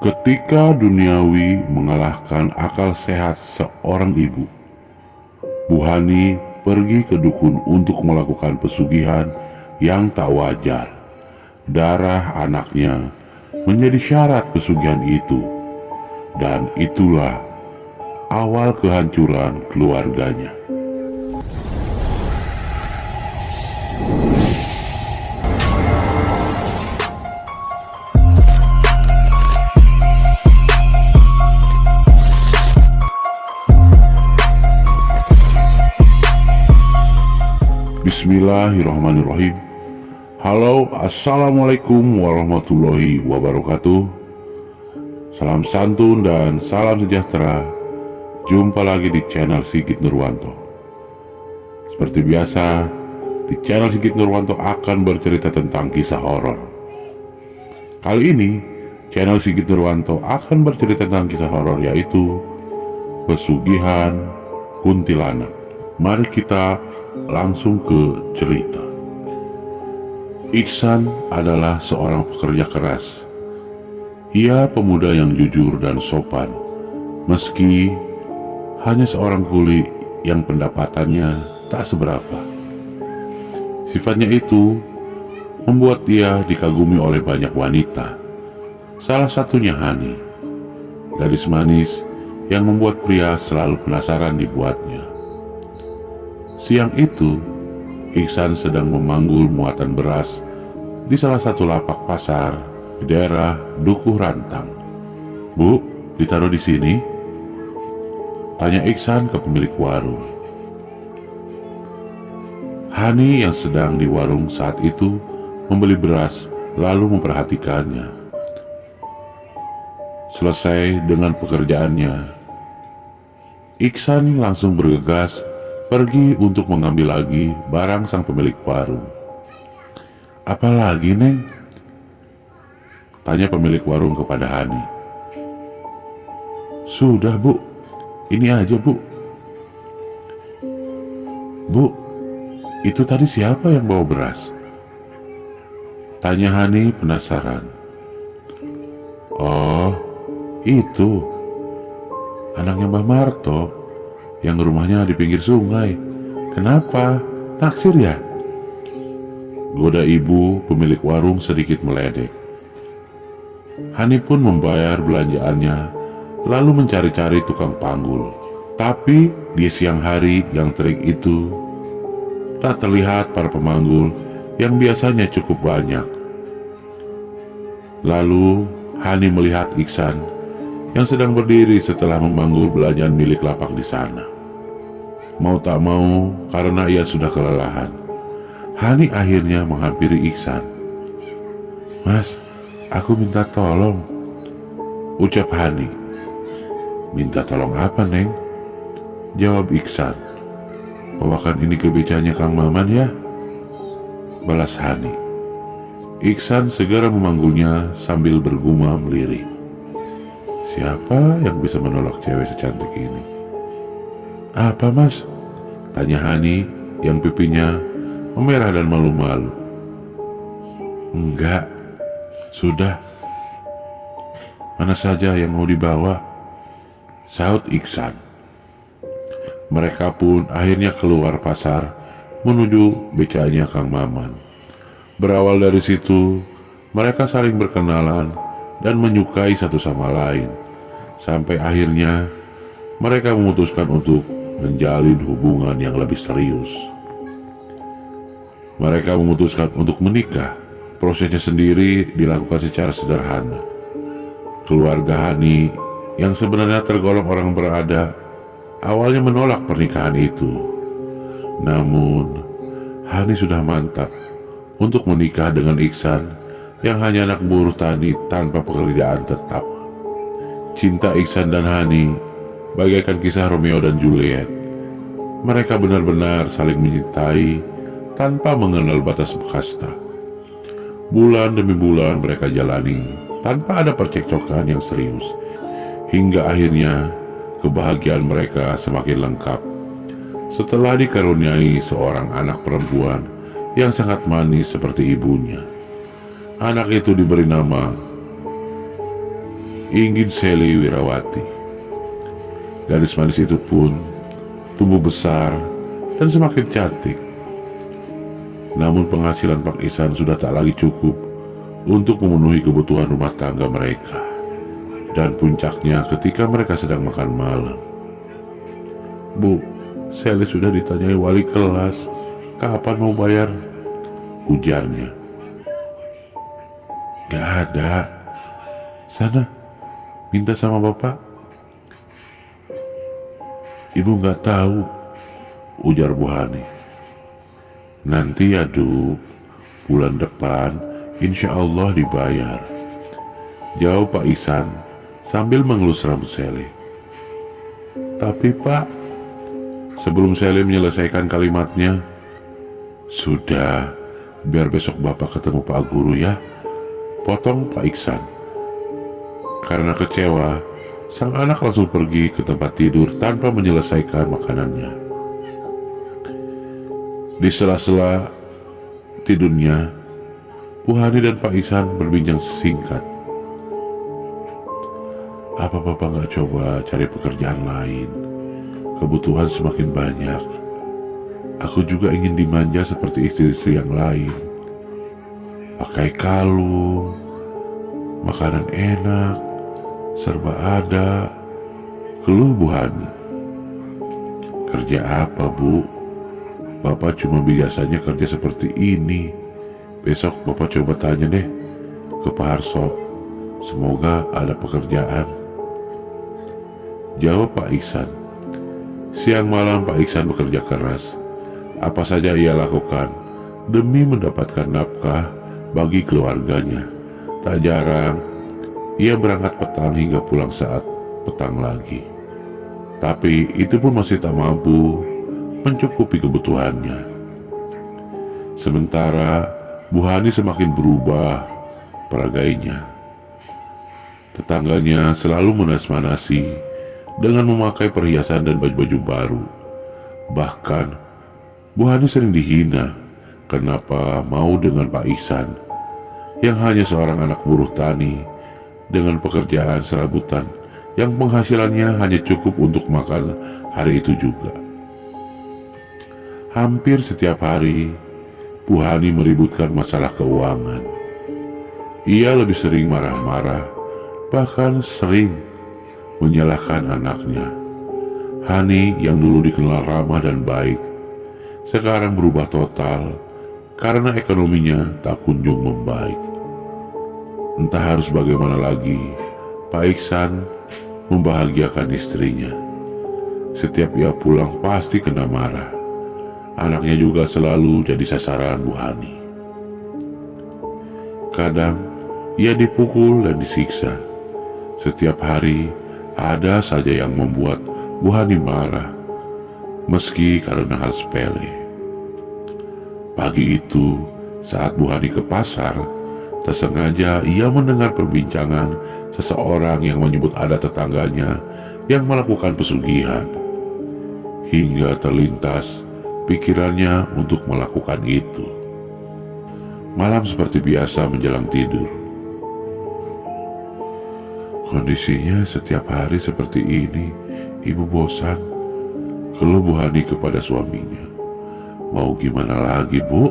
Ketika duniawi mengalahkan akal sehat seorang ibu, Bu Hani pergi ke dukun untuk melakukan pesugihan yang tak wajar. Darah anaknya menjadi syarat pesugihan itu, dan itulah awal kehancuran keluarganya. Bismillahirrahmanirrahim. Halo, assalamualaikum warahmatullahi wabarakatuh. Salam santun dan salam sejahtera. Jumpa lagi di channel Sigit Nurwanto. Seperti biasa, di channel Sigit Nurwanto akan bercerita tentang kisah horor. Kali ini, channel Sigit Nurwanto akan bercerita tentang kisah horor, yaitu pesugihan kuntilanak. Mari kita langsung ke cerita. Iksan adalah seorang pekerja keras. Ia pemuda yang jujur dan sopan, meski hanya seorang kuli yang pendapatannya tak seberapa. Sifatnya itu membuat dia dikagumi oleh banyak wanita, salah satunya Hani, gadis manis yang membuat pria selalu penasaran dibuatnya. Siang itu, Iksan sedang memanggul muatan beras di salah satu lapak pasar di daerah Dukuh Rantang. "Bu, ditaruh di sini?" tanya Iksan ke pemilik warung. Hani yang sedang di warung saat itu membeli beras lalu memperhatikannya. Selesai dengan pekerjaannya, Iksan langsung bergegas pergi untuk mengambil lagi barang sang pemilik warung. "Apa lagi, Neng?" tanya pemilik warung kepada Hani. "Sudah, Bu. Ini aja, Bu." "Bu, itu tadi siapa yang bawa beras?" tanya Hani penasaran. "Oh, itu anaknya Mbah Marto yang rumahnya di pinggir sungai. Kenapa? Naksir ya?" goda ibu pemilik warung sedikit meledek. Hani pun membayar belanjaannya, lalu mencari-cari tukang panggul. Tapi di siang hari yang terik itu, tak terlihat para pemanggul yang biasanya cukup banyak. Lalu Hani melihat Iksan yang sedang berdiri setelah memanggul belanjaan milik lapak di sana. Mau tak mau, karena ia sudah kelelahan, Hani akhirnya menghampiri Iksan. "Mas, aku minta tolong," ucap Hani. "Minta tolong apa, Neng?" jawab Iksan. "Bawakan ini ke becanya Kang Maman ya," balas Hani. Iksan segera memanggulnya sambil bergumam lirih. Siapa yang bisa menolak cewek secantik ini? "Apa, Mas?" tanya Hani yang pipinya memerah dan malu-malu. "Enggak, sudah. Mana saja yang mau dibawa?" sahut Iksan. Mereka pun akhirnya keluar pasar menuju becanya Kang Maman. Berawal dari situ, mereka saling berkenalan dan menyukai satu sama lain. Sampai akhirnya mereka memutuskan untuk menjalin hubungan yang lebih serius. Mereka memutuskan untuk menikah. Prosesnya sendiri dilakukan secara sederhana. Keluarga Hani yang sebenarnya tergolong orang berada awalnya menolak pernikahan itu. Namun Hani sudah mantap untuk menikah dengan Iksan yang hanya anak buruh tani tanpa pekerjaan tetap. Cinta Iksan dan Hani bagaikan kisah Romeo dan Juliet. Mereka benar-benar saling mencintai tanpa mengenal batas kasta. Bulan demi bulan mereka jalani tanpa ada percekcokan yang serius. Hingga akhirnya kebahagiaan mereka semakin lengkap setelah dikaruniai seorang anak perempuan yang sangat manis seperti ibunya. Anak itu diberi nama ingin Sally Wirawati. Gadis manis itu pun tumbuh besar dan semakin cantik. Namun penghasilan Pak Ihsan sudah tak lagi cukup untuk memenuhi kebutuhan rumah tangga mereka. Dan puncaknya ketika mereka sedang makan malam. "Bu, Sally sudah ditanyai wali kelas, kapan mau bayar?" ujarnya. "Gak ada. Sana, minta sama bapak." "Ibu gak tahu," ujar Bu Hani. "Nanti ya, Du, bulan depan insya Allah dibayar," jawab Pak Ihsan sambil mengelus rambut Sally. "Tapi Pak," sebelum Sally menyelesaikan kalimatnya, "Sudah, biar besok Bapak ketemu Pak Guru ya," potong Pak Ihsan. Karena kecewa, sang anak langsung pergi ke tempat tidur tanpa menyelesaikan makanannya. Di sela-sela tidurnya, Bu Hani dan Pak Ihsan berbincang singkat. "Apa Bapak nggak coba cari pekerjaan lain? Kebutuhan semakin banyak. Aku juga ingin dimanja seperti istri-istri yang lain. Pakai kalung, makanan enak, serba ada," keluh Bu Hani. "Kerja apa, Bu? Bapak cuma biasanya kerja seperti ini. Besok Bapak coba tanya deh ke Pak Harso. Semoga ada pekerjaan," jawab Pak Ihsan. Siang malam Pak Ihsan bekerja keras. Apa saja ia lakukan demi mendapatkan nafkah bagi keluarganya. Tak jarang ia berangkat petang hingga pulang saat petang lagi. Tapi itu pun masih tak mampu mencukupi kebutuhannya. Sementara Bu Hani semakin berubah peragainya. Tetangganya selalu manas-manasi dengan memakai perhiasan dan baju-baju baru. Bahkan Bu Hani sering dihina kenapa mau dengan Pak Ihsan yang hanya seorang anak buruh tani dengan pekerjaan serabutan yang penghasilannya hanya cukup untuk makan hari itu juga. Hampir setiap hari Bu Hani meributkan masalah keuangan. Ia lebih sering marah-marah, bahkan sering menyalahkan anaknya. Hani yang dulu dikenal ramah dan baik, sekarang berubah total karena ekonominya tak kunjung membaik. Entah harus bagaimana lagi, Pak Ihsan membahagiakan istrinya. Setiap ia pulang pasti kena marah. Anaknya juga selalu jadi sasaran Bu Hani. Kadang ia dipukul dan disiksa. Setiap hari ada saja yang membuat Bu Hani marah, meski karena hal sepele. Pagi itu, saat Bu Hani ke pasar, tak sengaja ia mendengar perbincangan seseorang yang menyebut ada tetangganya yang melakukan pesugihan. Hingga terlintas pikirannya untuk melakukan itu. Malam seperti biasa menjelang tidur. "Kondisinya setiap hari seperti ini, Ibu bosan," keluh Bu Hani kepada suaminya. "Mau gimana lagi, Bu?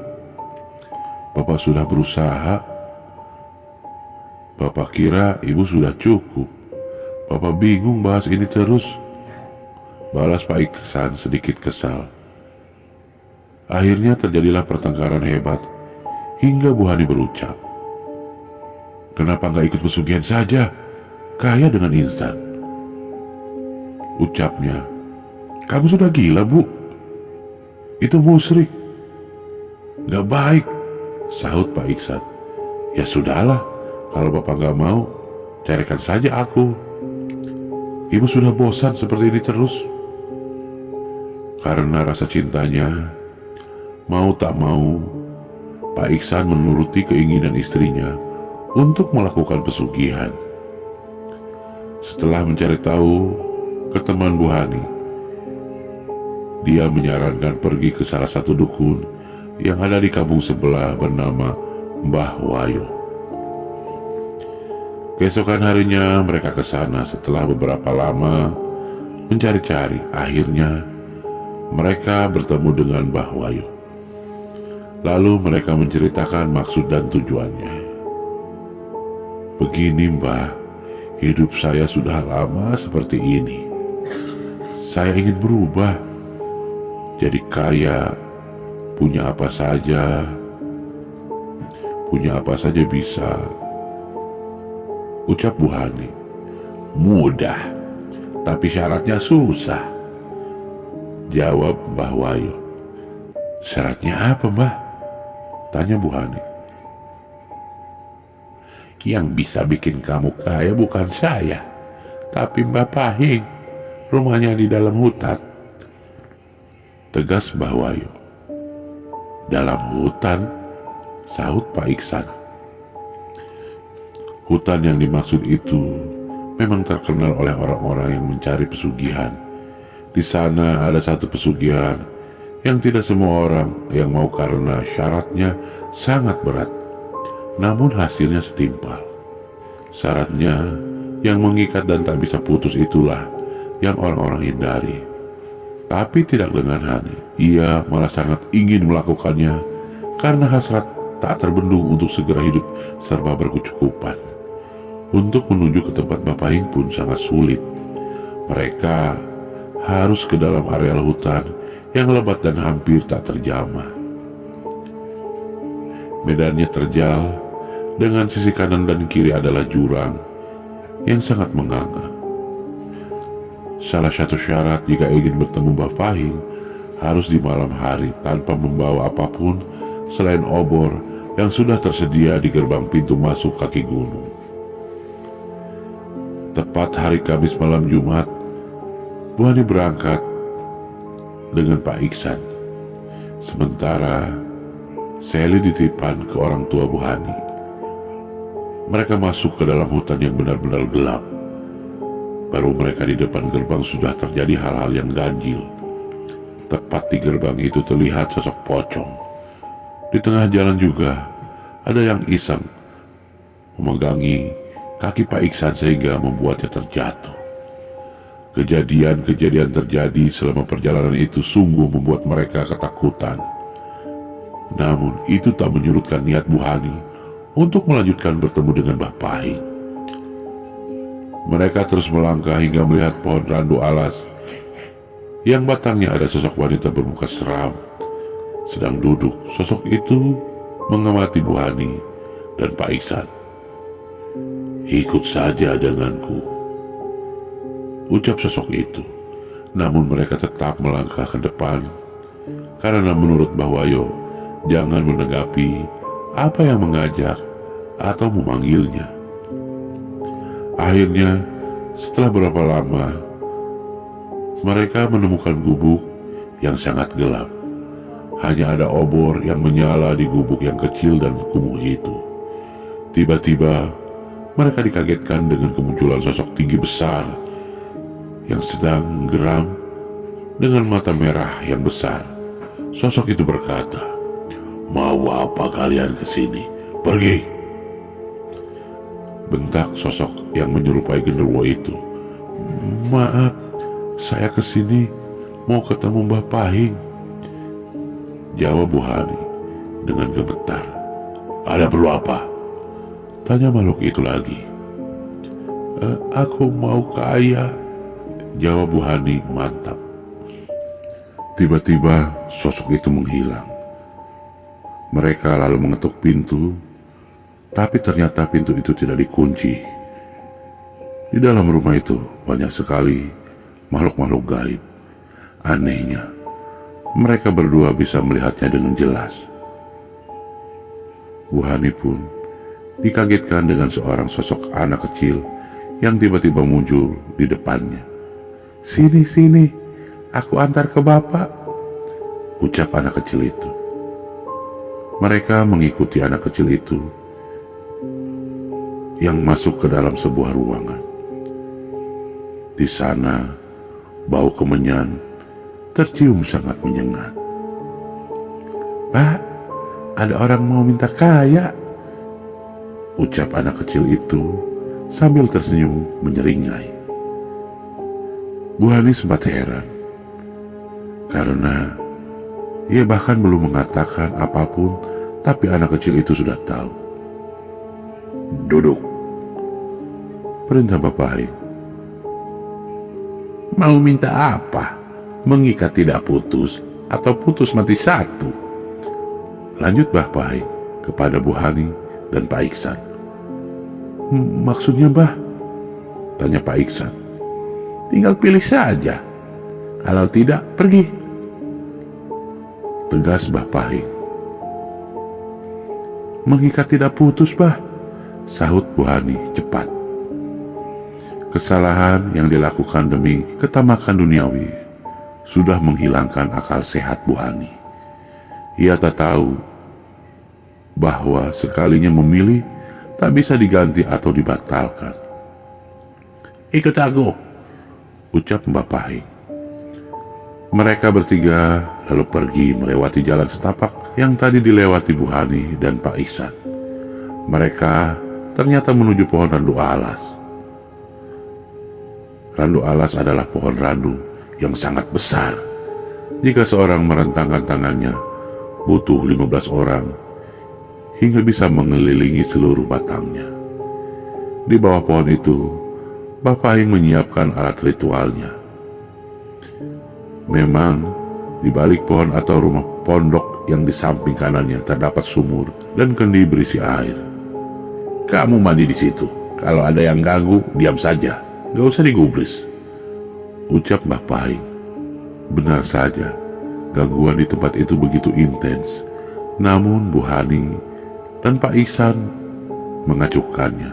Bapak sudah berusaha. Bapak kira Ibu sudah cukup. Bapak bingung bahas ini terus," balas Pak Ihsan sedikit kesal. Akhirnya terjadilah pertengkaran hebat hingga Bu Hani berucap, "Kenapa nggak ikut pesugihan saja? Kaya dengan instan." Ucapnya, "Kamu sudah gila, Bu. Itu musyrik. Nggak baik," sahut Pak Ihsan. "Ya sudahlah, kalau Bapak nggak mau, carikan saja aku. Ibu sudah bosan seperti ini terus." Karena rasa cintanya, mau tak mau, Pak Ihsan menuruti keinginan istrinya untuk melakukan pesugihan. Setelah mencari tahu ke teman Bu Hani, dia menyarankan pergi ke salah satu dukun yang ada di kampung sebelah bernama Mbah Wayo. Keesokan harinya mereka ke sana setelah beberapa lama mencari-cari. Akhirnya mereka bertemu dengan Mbah Wayo. Lalu mereka menceritakan maksud dan tujuannya. Begini Mbah, hidup saya sudah lama seperti ini. Saya ingin berubah, jadi kaya, punya apa saja bisa. Ucap Bu Hani. Mudah, tapi syaratnya susah, jawab Mbah Wayo. Syaratnya apa Mbah? Tanya Bu Hani. Yang bisa bikin kamu kaya bukan saya, tapi Mbah Pahing. Rumahnya di dalam hutan, tegas Mbah Wayo. Dalam hutan? Sahut Pak Iksan. Hutan yang dimaksud itu memang terkenal oleh orang-orang yang mencari pesugihan. Di sana ada satu pesugihan yang tidak semua orang yang mau karena syaratnya sangat berat. Namun hasilnya setimpal. Syaratnya yang mengikat dan tak bisa putus itulah yang orang-orang hindari. Tapi tidak dengan Hani. Ia malah sangat ingin melakukannya karena hasrat tak terbendung untuk segera hidup serba berkecukupan. Untuk menuju ke tempat Mbah Pahing pun sangat sulit. Mereka harus ke dalam areal hutan yang lebat dan hampir tak terjamah. Medannya terjal, dengan sisi kanan dan kiri adalah jurang yang sangat menganga. Salah satu syarat jika ingin bertemu Mbah Pahing harus di malam hari tanpa membawa apapun selain obor yang sudah tersedia di gerbang pintu masuk kaki gunung. Tepat hari Kamis malam Jumat, Bu Hani berangkat dengan Pak Iksan. Sementara Sally dititipkan ke orang tua Bu Hani. Mereka masuk ke dalam hutan yang benar-benar gelap. Baru mereka di depan gerbang sudah terjadi hal-hal yang ganjil. Tepat di gerbang itu terlihat sosok pocong. Di tengah jalan juga ada yang iseng memegangi kaki Pak Iksan sehingga membuatnya terjatuh. Kejadian-kejadian terjadi selama perjalanan itu sungguh membuat mereka ketakutan. Namun itu tak menyurutkan niat Bu Hani untuk melanjutkan bertemu dengan Mbah Pahing. Mereka terus melangkah hingga melihat pohon randu alas yang batangnya ada sosok wanita bermuka seram sedang duduk. Sosok itu mengamati Bu Hani dan Pak Iksan. Ikut saja denganku, ucap sosok itu. Namun mereka tetap melangkah ke depan karena menurut Mbah Wayo jangan menanggapi apa yang mengajak atau memanggilnya. Akhirnya setelah berapa lama mereka menemukan gubuk yang sangat gelap. Hanya ada obor yang menyala di gubuk yang kecil dan kumuh itu. Tiba-tiba mereka dikagetkan dengan kemunculan sosok tinggi besar yang sedang geram dengan mata merah yang besar. Sosok itu berkata, "Mau apa kalian kesini? Pergi!" Bentak sosok yang menyerupai genderuwo itu. "Maaf, saya kesini mau ketemu Mbah Pahing," jawab Bu Hani dengan gemetar. "Ada perlu apa?" tanya makhluk itu lagi. Aku mau kaya," jawab Bu Hani mantap. Tiba-tiba sosok itu menghilang. Mereka lalu mengetuk pintu, tapi ternyata pintu itu tidak dikunci. Di dalam rumah itu banyak sekali makhluk-makhluk gaib. Anehnya, mereka berdua bisa melihatnya dengan jelas. Bu Hani pun dikagetkan dengan seorang sosok anak kecil yang tiba-tiba muncul di depannya. Sini, aku antar ke bapak," ucap anak kecil itu. Mereka mengikuti anak kecil itu yang masuk ke dalam sebuah ruangan. Di sana, bau kemenyan tercium sangat menyengat. "Pak, ada orang mau minta kaya," ucap anak kecil itu sambil tersenyum menyeringai. Bu Hani sempat heran, karena ia bahkan belum mengatakan apapun, tapi anak kecil itu sudah tahu. "Duduk," perintah Bapak Haing. "Mau minta apa? Mengikat tidak putus atau putus mati satu?" lanjut Bapak Haing kepada Bu Hani dan Pak Iksan. "Maksudnya, Bah?" tanya Pak Iksan. "Tinggal pilih saja. Kalau tidak, pergi," tegas Bapak Haing. "Mengikat tidak putus, Bah," sahut Bu Hani cepat. Kesalahan yang dilakukan demi ketamakan duniawi sudah menghilangkan akal sehat Bu Hani. Ia tak tahu bahwa sekalinya memilih tak bisa diganti atau dibatalkan. "Ikut aku," ucap Bapak Haing. Mereka bertiga lalu pergi melewati jalan setapak yang tadi dilewati Bu Hani dan Pak Iksan. Mereka ternyata menuju pohon randu alas. Randu alas adalah pohon randu yang sangat besar. Jika seorang merentangkan tangannya, butuh 15 orang hingga bisa mengelilingi seluruh batangnya. Di bawah pohon itu, Bapak Haing menyiapkan alat ritualnya. Memang di balik pohon atau rumah pondok yang di samping kanannya terdapat sumur dan kendi berisi air. "Kamu mandi di situ. Kalau ada yang ganggu, diam saja. Gak usah digubris," ucap Bapak Haing. Benar saja, gangguan di tempat itu begitu intens. Namun Bu Hani dan Pak Iksan mengacuhkannya.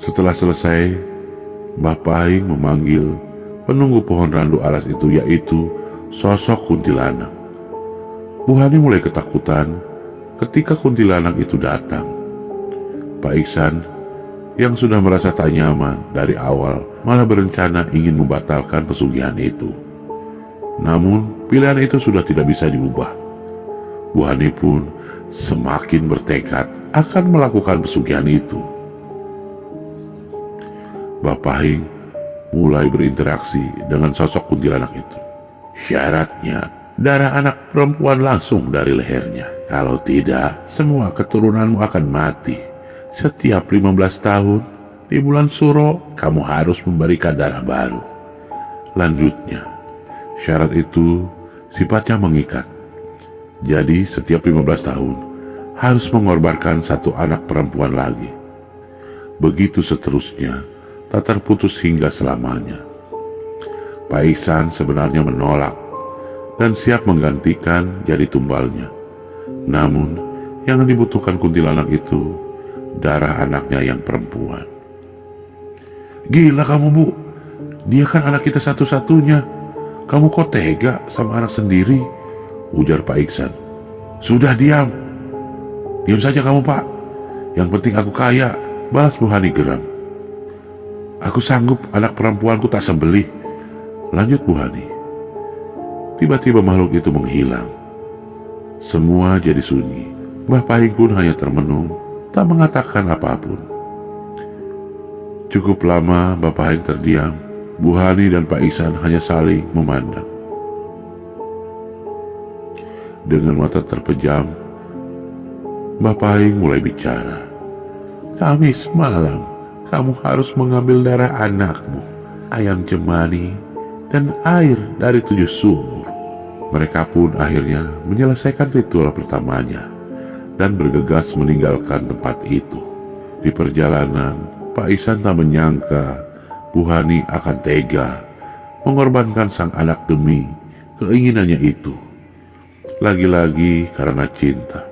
Setelah selesai, Bapak Haing memanggil penunggu pohon randu alas itu, yaitu sosok kuntilanak. Bu Hani mulai ketakutan ketika kuntilanak itu datang. Pak Iksan yang sudah merasa tak nyaman dari awal malah berencana ingin membatalkan pesugihan itu. Namun pilihan itu sudah tidak bisa diubah. Bu Hani pun semakin bertekad akan melakukan pesugihan itu. Bapak Haing mulai berinteraksi dengan sosok kuntilanak itu. "Syaratnya, darah anak perempuan langsung dari lehernya. Kalau tidak, semua keturunanmu akan mati. Setiap 15 tahun, di bulan Suro, kamu harus memberikan darah baru." Lanjutnya, syarat itu sifatnya mengikat. Jadi setiap 15 tahun harus mengorbankan satu anak perempuan lagi. Begitu seterusnya, tak terputus hingga selamanya. Pak Iksan sebenarnya menolak dan siap menggantikan jadi tumbalnya. Namun yang dibutuhkan kuntilanak itu darah anaknya yang perempuan. "Gila kamu, Bu. Dia kan anak kita satu-satunya. Kamu kok tega sama anak sendiri?" ujar Pak Iksan. "Sudah diam. Diam saja kamu, Pak. Yang penting aku kaya," balas Bu Hani geram. "Aku sanggup anak perempuanku tak sembelih," lanjut Bu Hani. Tiba-tiba makhluk itu menghilang. Semua jadi sunyi. Bapak Haing pun hanya termenung, tak mengatakan apapun. Cukup lama Bapak Haing terdiam. Bu Hani dan Pak Iksan hanya saling memandang. Dengan mata terpejam, Bapak Haing mulai bicara. "Kamis malam, kamu harus mengambil darah anakmu, ayam cemani, dan air dari 7 sumur." Mereka pun akhirnya menyelesaikan ritual pertamanya dan bergegas meninggalkan tempat itu. Di perjalanan, Pak Iksan tak menyangka Bu Hani akan tega mengorbankan sang anak demi keinginannya itu. Lagi-lagi karena cinta.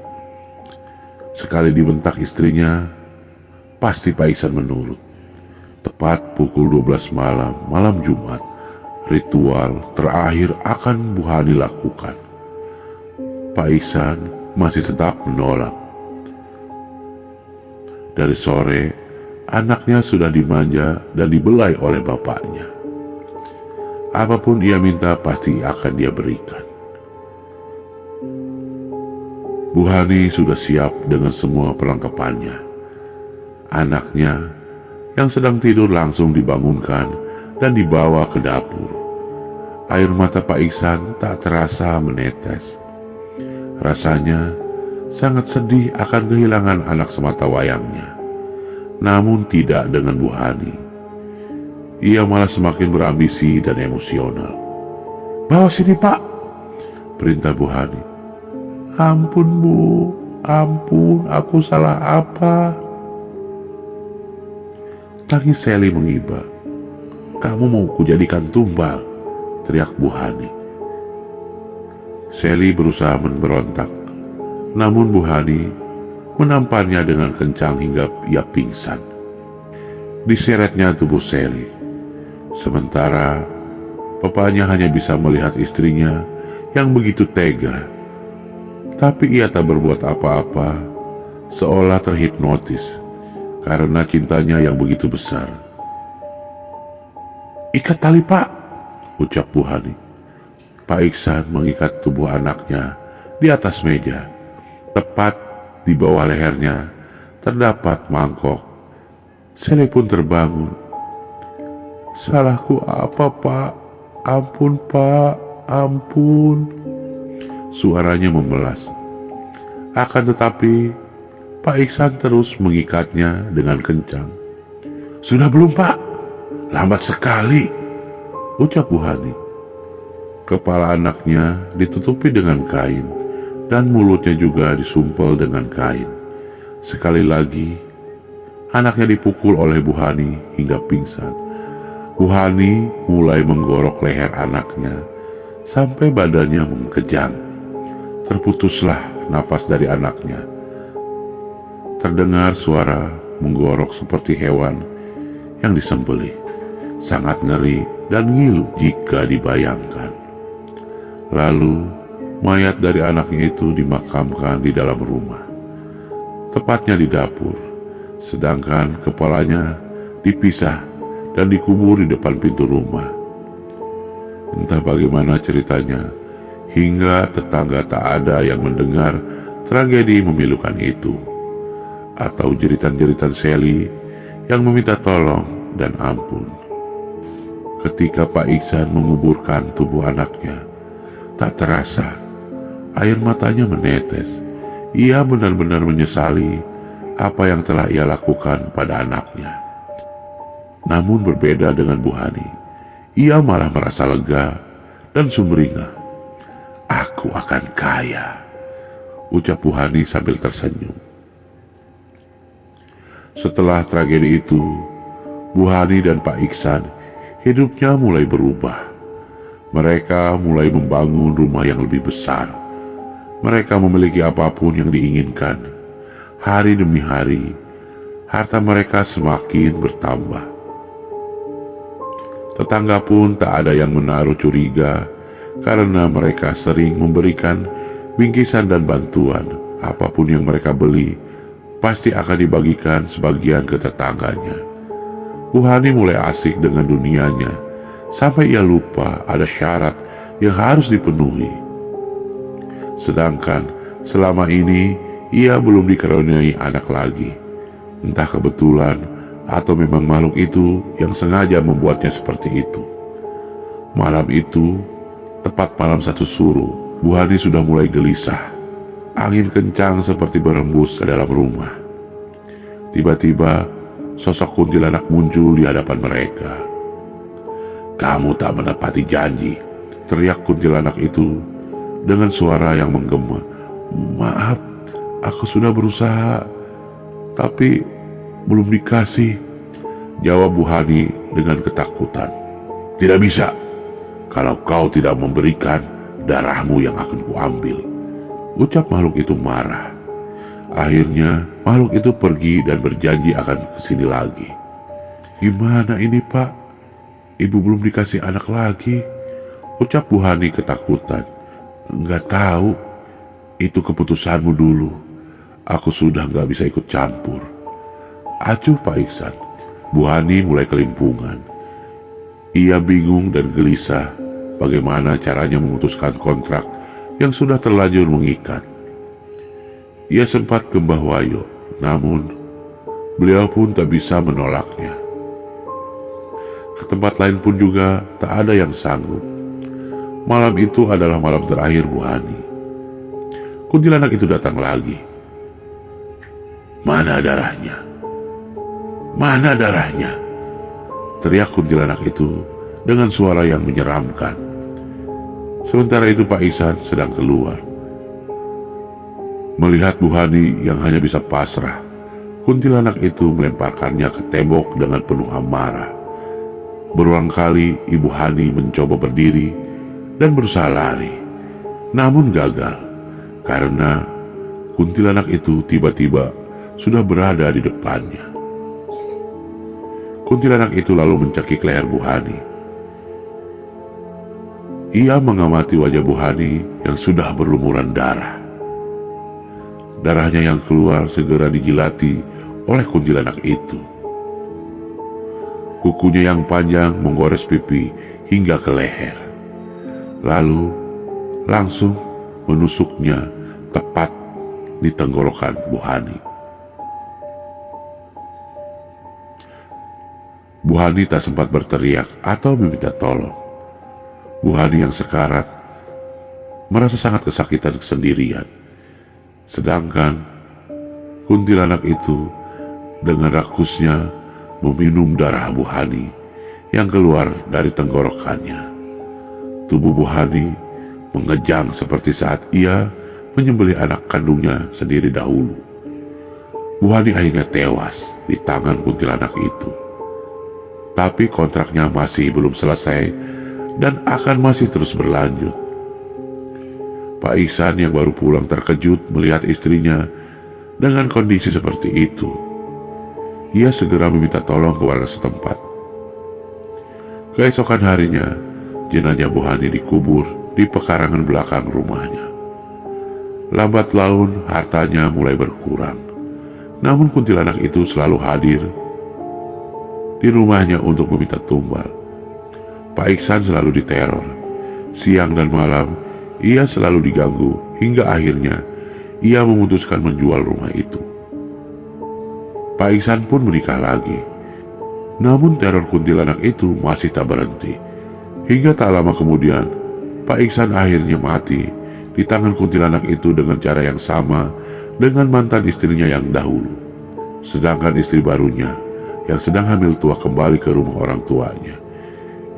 Sekali dibentak istrinya, pasti Pak Iksan menurut. Tepat pukul 12 malam Jumat, ritual terakhir akan Bu Hani lakukan. Pak Iksan masih tetap menolak. Dari sore, anaknya sudah dimanja dan dibelai oleh bapaknya. Apapun ia minta pasti akan dia berikan. Bu Hani sudah siap dengan semua perlengkapannya. Anaknya yang sedang tidur langsung dibangunkan dan dibawa ke dapur. Air mata Pak Iksan tak terasa menetes. Rasanya sangat sedih akan kehilangan anak semata wayangnya. Namun tidak dengan Bu Hani. Ia malah semakin berambisi dan emosional. "Bawa sini Pak," perintah Bu Hani. "Ampun Bu, ampun, aku salah apa?" Tangis Sally mengiba. "Kamu mau kujadikan tumbal," teriak Bu Hani. Sally berusaha memberontak, namun Bu Hani menamparnya dengan kencang hingga ia pingsan. Diseretnya tubuh Sally. Sementara papanya hanya bisa melihat istrinya yang begitu tega. Tapi ia tak berbuat apa-apa, seolah terhipnotis karena cintanya yang begitu besar. "Ikat tali Pak," ucap Bu Hani. Pak Iksan mengikat tubuh anaknya di atas meja. Tepat di bawah lehernya terdapat mangkok. Sally pun terbangun. "Salahku apa Pak? Ampun Pak, ampun." Suaranya membelas. Akan tetapi Pak Iksan terus mengikatnya dengan kencang. "Sudah belum Pak? Lambat sekali," ucap Bu Hani. Kepala anaknya ditutupi dengan kain dan mulutnya juga disumpel dengan kain. Sekali lagi anaknya dipukul oleh Bu Hani hingga pingsan. Bu Hani mulai menggorok leher anaknya sampai badannya mengkejang. Terputuslah napas dari anaknya. Terdengar suara menggorok seperti hewan yang disembelih. Sangat ngeri dan ngilu jika dibayangkan. Lalu mayat dari anaknya itu dimakamkan di dalam rumah, tepatnya di dapur, sedangkan kepalanya dipisah dan dikubur di depan pintu rumah. Entah bagaimana ceritanya, hingga tetangga tak ada yang mendengar tragedi memilukan itu, atau jeritan-jeritan Sally yang meminta tolong dan ampun. Ketika Pak Iksan menguburkan tubuh anaknya, tak terasa air matanya menetes. Ia benar-benar menyesali apa yang telah ia lakukan pada anaknya. Namun berbeda dengan Bu Hani, ia malah merasa lega dan sumringah. "Aku akan kaya," ucap Bu Hani sambil tersenyum. Setelah tragedi itu, Bu Hani dan Pak Iksan hidupnya mulai berubah. Mereka mulai membangun rumah yang lebih besar. Mereka memiliki apapun yang diinginkan. Hari demi hari, harta mereka semakin bertambah. Tetangga pun tak ada yang menaruh curiga karena mereka sering memberikan bingkisan dan bantuan. Apapun yang mereka beli pasti akan dibagikan sebagian ke tetangganya. Bu Hani mulai asik dengan dunianya sampai ia lupa ada syarat yang harus dipenuhi. Sedangkan selama ini ia belum dikaruniai anak lagi. Entah kebetulan atau memang makhluk itu yang sengaja membuatnya seperti itu. Malam itu, tepat malam satu suruh, Bu Hani sudah mulai gelisah. Angin kencang seperti berembus ke dalam rumah. Tiba-tiba, sosok kuntilanak muncul di hadapan mereka. "Kamu tak menepati janji," teriak kuntilanak itu dengan suara yang menggema. "Maaf, aku sudah berusaha, tapi belum dikasih," jawab Bu Hani dengan ketakutan. "Tidak bisa. Kalau kau tidak memberikan, darahmu yang akan kuambil," ucap makhluk itu marah. Akhirnya makhluk itu pergi dan berjanji akan kesini lagi. "Gimana ini Pak? Ibu belum dikasih anak lagi," ucap Bu Hani ketakutan. "Nggak tahu, itu keputusanmu dulu. Aku sudah nggak bisa ikut campur," acuh Pak Iksan. Bu Hani mulai kelimpungan. Ia bingung dan gelisah bagaimana caranya memutuskan kontrak yang sudah terlanjur mengikat. Ia sempat gembah wayo, namun Beliau pun tak bisa menolaknya. Ke tempat lain pun juga tak ada yang sanggup. Malam itu adalah malam terakhir Bu Hani. Kuntilanak itu datang lagi. "Mana darahnya? Mana darahnya?" teriak kuntilanak itu dengan suara yang menyeramkan. Sementara itu Pak Ihsan sedang keluar. Melihat Bu Hani yang hanya bisa pasrah, kuntilanak itu melemparkannya ke tembok dengan penuh amarah. Berulang kali Ibu Hani mencoba berdiri dan berusaha lari, namun gagal karena kuntilanak itu tiba-tiba sudah berada di depannya. Kuntilanak itu lalu mencekik leher Bu Hani. Ia mengamati wajah Bu Hani yang sudah berlumuran darah. Darahnya yang keluar segera dijilati oleh kuntilanak itu. Kukunya yang panjang menggores pipi hingga ke leher. Lalu langsung menusuknya tepat di tenggorokan Bu Hani. Bu Hani tak sempat berteriak atau meminta tolong. Bu Hani yang sekarat merasa sangat kesakitan sendirian. Sedangkan kuntilanak itu dengan rakusnya meminum darah Bu Hani yang keluar dari tenggorokannya. Tubuh Bu Hani mengejang seperti saat ia menyembelih anak kandungnya sendiri dahulu. Bu Hani akhirnya tewas di tangan kuntilanak itu. Tapi kontraknya masih belum selesai dan akan masih terus berlanjut. Pak Ihsan yang baru pulang terkejut melihat istrinya dengan kondisi seperti itu. Ia segera meminta tolong ke warga setempat. Keesokan harinya, jenazah Bu Hani dikubur di pekarangan belakang rumahnya. Lambat laun hartanya mulai berkurang. Namun kuntilanak itu selalu hadir di rumahnya untuk meminta tumbal. Pak Ihsan selalu diteror. Siang dan malam, ia selalu diganggu hingga akhirnya ia memutuskan menjual rumah itu. Pak Ihsan pun menikah lagi. Namun teror kuntilanak itu masih tak berhenti. Hingga tak lama kemudian, Pak Ihsan akhirnya mati di tangan kuntilanak itu dengan cara yang sama dengan mantan istrinya yang dahulu. Sedangkan istri barunya yang sedang hamil tua kembali ke rumah orang tuanya.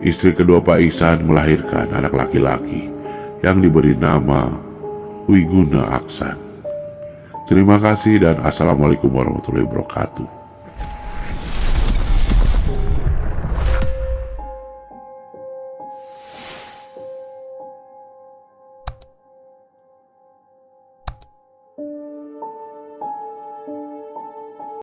Istri kedua Pak Ihsan melahirkan anak laki-laki yang diberi nama Wiguna Aksan. Terima kasih dan Assalamualaikum warahmatullahi wabarakatuh.